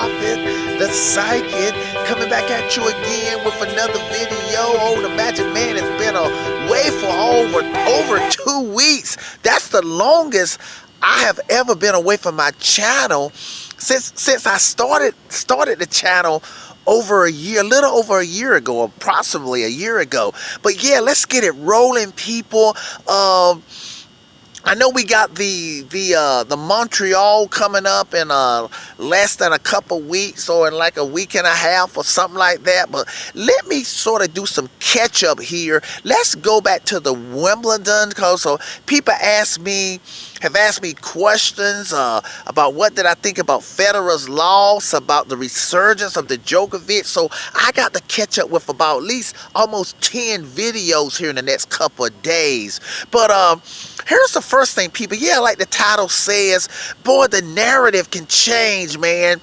prophet, the psychic, coming back at you again with another video. Oh, the Magic Man has been away for over 2 weeks. That's the longest I have ever been away from my channel since I started the channel over a year, a little over a year ago, approximately a year ago. But yeah, let's get it rolling, people. I know we got the Montreal coming up in less than a couple weeks, or in like a week and a half or something like that. But let me sort of do some catch up here. Let's go back to the Wimbledon, because people have asked me questions about what did I think about Federer's loss, about the resurgence of the Djokovic. So I got to catch up with about at least almost 10 videos here in the next couple of days. But here's the first thing, people. Yeah, like the title says, boy, the narrative can change, man.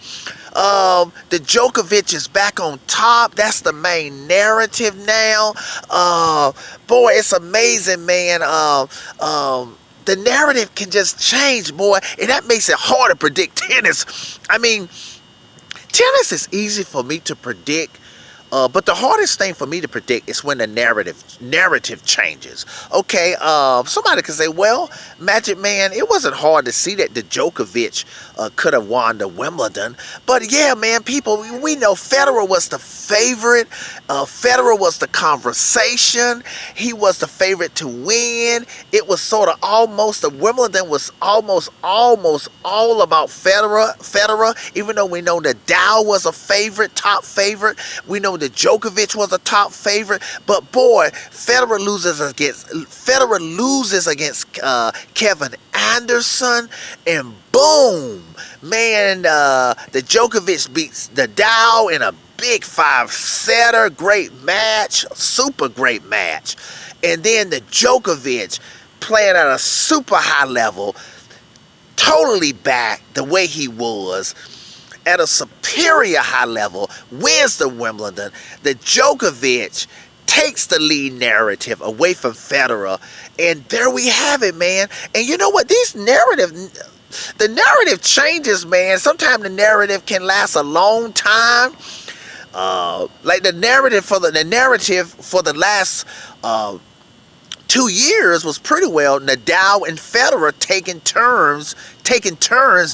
The Djokovic is back on top. That's the main narrative now. Boy, it's amazing, man. The narrative can just change, boy, and that makes it hard to predict tennis. I mean, tennis is easy for me to predict, but the hardest thing for me to predict is when the narrative changes. Okay, somebody could say, well, Magic Man, it wasn't hard to see that the Djokovic could have won the Wimbledon. But yeah, man, people, we know Federer was the favorite. Federer was the conversation. He was the favorite to win. It was sort of almost, the Wimbledon was almost all about Federer, even though we know Nadal was a favorite, top favorite. We know that Djokovic was a top favorite. But boy, Federer loses against Kevin Anderson, and boom, man, the Djokovic beats Nadal in a big 5-setter, great match, super great match. And then the Djokovic playing at a super high level, totally back the way he was, at a superior high level, wins the Wimbledon. The Djokovic takes the lead narrative away from Federer, and there we have it, man. And you know what? The narrative changes, man. Sometimes the narrative can last a long time. Like the narrative for the last 2 years was pretty well Nadal and Federer taking turns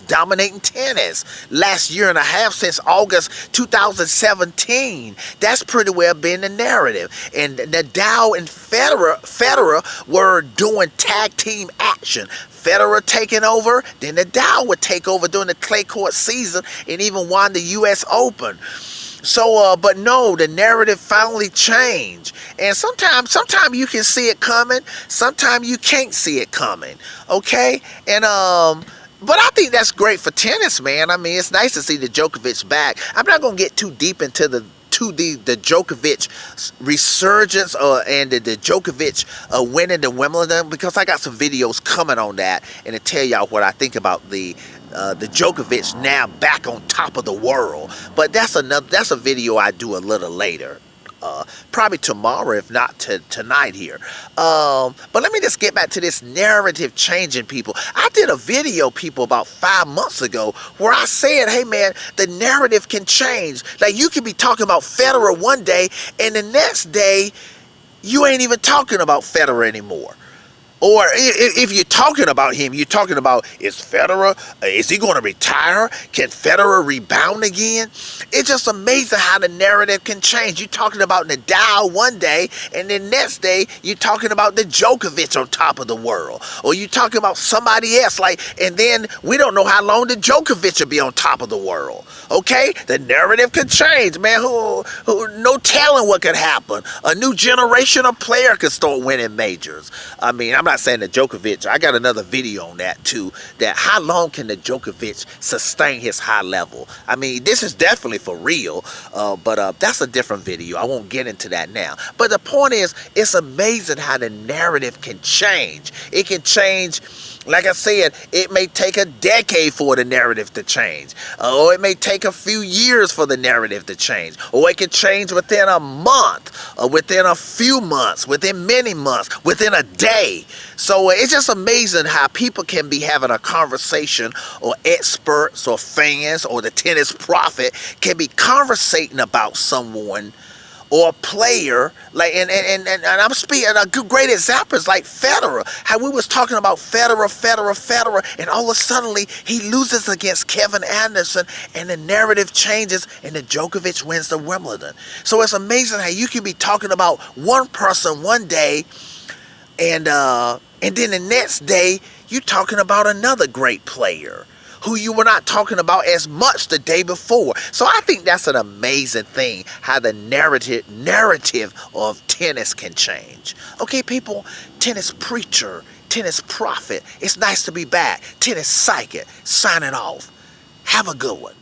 dominating tennis. Last year and a half, since August 2017, that's pretty well been the narrative. And Nadal and Federer were doing tag team action. Federer taking over, then Nadal would take over during the clay court season, and even won the U.S. Open. So, but no, the narrative finally changed. And sometimes you can see it coming. Sometimes you can't see it coming. Okay? And, but I think that's great for tennis, man. I mean, it's nice to see the Djokovic back. I'm not going to get too deep into the Djokovic resurgence and the Djokovic winning the Wimbledon, because I got some videos coming on that, and to tell y'all what I think about the Djokovic now back on top of the world. But that's a video I do a little later. Probably tomorrow, if not tonight here. But let me just get back to this narrative changing, people. I did a video, people, about 5 months ago where I said, hey, man, the narrative can change. Like, you could be talking about Federer one day, and the next day, you ain't even talking about Federer anymore. Or if you're talking about him, you're talking about, is Federer, is he going to retire? Can Federer rebound again? It's just amazing how the narrative can change. You're talking about Nadal one day, and then next day, you're talking about the Djokovic on top of the world. Or you're talking about somebody else, and then we don't know how long the Djokovic will be on top of the world. Okay? The narrative could change, man. No telling what could happen. A new generation of player could start winning majors. I mean, I'm not saying that Djokovic, I got another video on that too, that how long can the Djokovic sustain his high level? I mean, this is definitely for real, but that's a different video. I won't get into that now. But the point is, it's amazing how the narrative can change. It can change. Like I said, it may take a decade for the narrative to change. Or it may take a few years for the narrative to change. Or it can change within a month, or within a few months, within many months, within a day. So it's just amazing how people can be having a conversation, or experts or fans or the tennis prophet can be conversating about someone or a player, like, and I'm speaking, a great example is like Federer. How we was talking about Federer, and all of a sudden he loses against Kevin Anderson, and the narrative changes, and then Djokovic wins the Wimbledon. So it's amazing how you can be talking about one person one day, and then the next day you're talking about another great player who you were not talking about as much the day before. So I think that's an amazing thing, how the narrative of tennis can change. Okay, people, tennis preacher, tennis prophet, it's nice to be back. Tennis psychic, signing off. Have a good one.